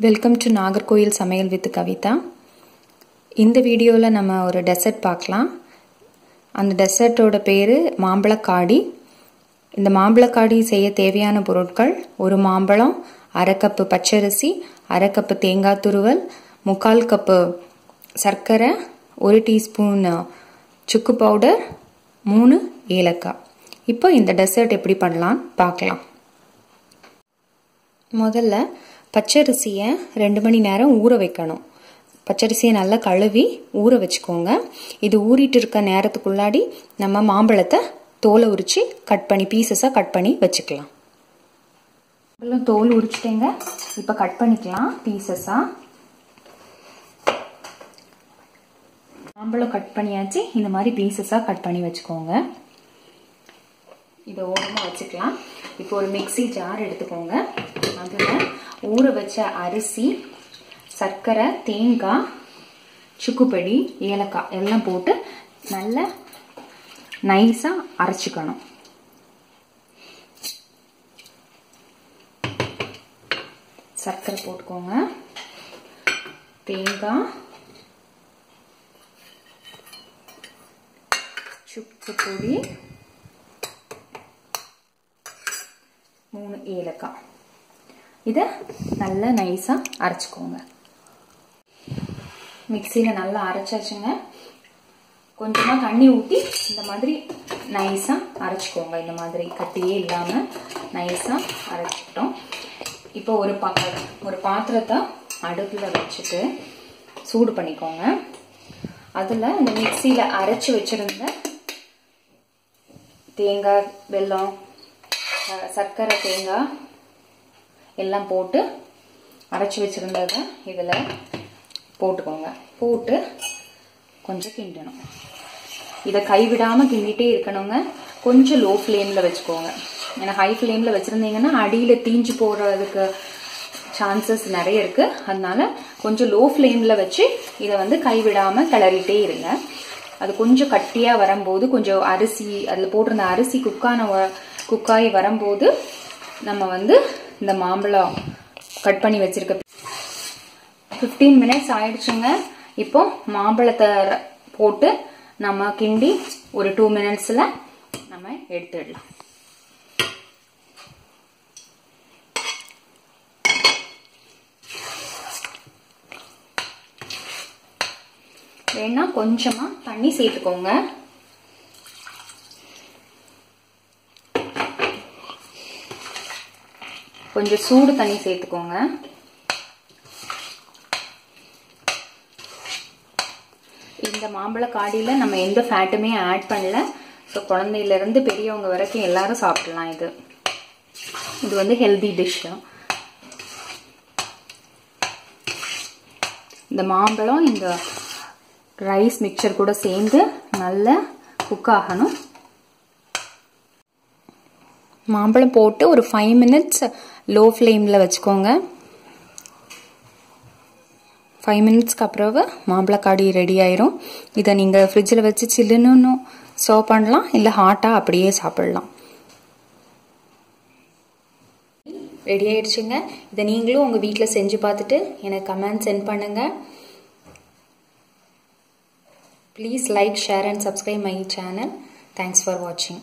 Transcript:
Welcome to Nagercoil சமையல் with Kavitha. இந்த வீடியோவில் நம்ம ஒரு டெசர்ட் பார்க்கலாம். அந்த டெசர்ட்டோட பேர் மாம்பழக்காடி. இந்த மாம்பழக்காடி செய்ய தேவையான பொருட்கள்: ஒரு மாம்பழம், அரை கப்பு பச்சரிசி, அரை கப்பு தேங்காய் துருவல், 3/4 கப்பு சர்க்கரை, 1 டீஸ்பூன் சுக்கு பவுடர், 3 ஏலக்காய். இப்போ இந்த டெசர்ட் எப்படி பண்ணலாம் பார்க்கலாம். முதல்ல பச்சரிசியை 2 மணி நேரம் ஊற வைக்கணும். பச்சரிசியை நல்லா கழுவி ஊற வச்சுக்கோங்க. இது ஊறிட்டு இருக்க நேரத்துக்குள்ளாடி நம்ம மாம்பழத்தை தோலை உரிச்சு கட் பண்ணி பீசஸாக கட் பண்ணி வச்சுக்கலாம். தோல் உரிச்சிட்டேங்க. இப்போ கட் பண்ணிக்கலாம் பீசஸாக. மாம்பழம் கட் பண்ணியாச்சு. இந்த மாதிரி பீசஸாக கட் பண்ணி வச்சுக்கோங்க. இதை ஓரமாக வச்சுக்கலாம். இப்போ ஒரு மிக்ஸி ஜார் எடுத்துக்கோங்க. அதில் ஊற வச்ச அரிசி, சர்க்கரை, தேங்காய், சுக்குப்பொடி, ஏலக்காய் எல்லாம் போட்டு நல்லா நைஸாக அரைச்சிக்கணும். சர்க்கரை போட்டுக்கோங்க, தேங்காய், சுக்குப்பொடி, 3 ஏலக்காய். இதை நல்லா நைஸாக அரைச்சிக்கோங்க. மிக்சியில் நல்லா அரைச்சாச்சுங்க. கொஞ்சமாக தண்ணி ஊற்றி இந்த மாதிரி நைஸாக அரைச்சிக்கோங்க. இந்த மாதிரி கட்டியே இல்லாமல் நைஸாக அரைச்சிக்கிட்டோம். இப்போ ஒரு பாத்திரத்தை அடுப்பில் வச்சுட்டு சூடு பண்ணிக்கோங்க. அதில் இந்த மிக்சியில் அரைச்சி வச்சுருந்த தேங்காய், வெல்லம், சர்க்கரை, தேங்காய் எல்லாம் போட்டு அரைச்சி வச்சுருந்ததை இதில் போட்டுக்கோங்க. போட்டு கொஞ்சம் கிண்டணும். இதை கைவிடாமல் கிண்டிகிட்டே இருக்கணுங்க. கொஞ்சம் லோ ஃப்ளேமில் வச்சுக்கோங்க. ஏன்னா ஹை ஃப்ளேமில் வச்சுருந்தீங்கன்னா அடியில் தீஞ்சு போடுறதுக்கு சான்சஸ் நிறைய இருக்குது. அதனால கொஞ்சம் லோ ஃப்ளேமில் வச்சு இதை கைவிடாமல் கிளறிட்டே இருங்க. அது கொஞ்சம் கட்டியாக வரும்போது, கொஞ்சம் அரிசி அதில் போட்டிருந்த அரிசி குக்காய் வரும்போது நம்ம இந்த மாம்பழம் கட் பண்ணி வச்சிருக்க 15 மினிட்ஸ் ஆயிடுச்சுங்க. இப்போ மாம்பழத்தை போட்டு நம்ம கிண்டி ஒரு 2 மினிட்ஸில் நம்ம எடுத்துடலாம். வேணா கொஞ்சமா தண்ணி சேர்த்துக்கோங்க. கொஞ்சம் சூடு தண்ணி சேர்த்துக்கோங்க. இந்த மாம்பழக்காடியில் நம்ம எந்த ஃபேட்டுமே ஆட் பண்ணல. ஸோ குழந்தையிலேருந்து பெரியவங்க வரைக்கும் எல்லாரும் சாப்பிடலாம். இது ஹெல்தி டிஷ். இந்த மாம்பழம் இந்த ரைஸ் மிக்சர் கூட சேர்ந்து நல்லா குக் ஆகணும். மாம்பழம் போட்டு ஒரு 5 மினிட்ஸ் லோ ஃப்ளேமில் வச்சுக்கோங்க. 5 மினிட்ஸ்க்கு அப்புறம் மாம்பழக்காடி ரெடி ஆயிரும். இதை நீங்கள் ஃப்ரிட்ஜில் வச்சு சில்லுன்னு சர்வ் பண்ணலாம், இல்லை ஹாட்டாக அப்படியே சாப்பிடலாம். ரெடி ஆயிடுச்சுங்க. இதை நீங்களும் உங்கள் வீட்டில் செஞ்சு பார்த்துட்டு எனக்கு கமெண்ட் சென்ட் பண்ணுங்கள். Please like, share and subscribe my channel. Thanks for watching.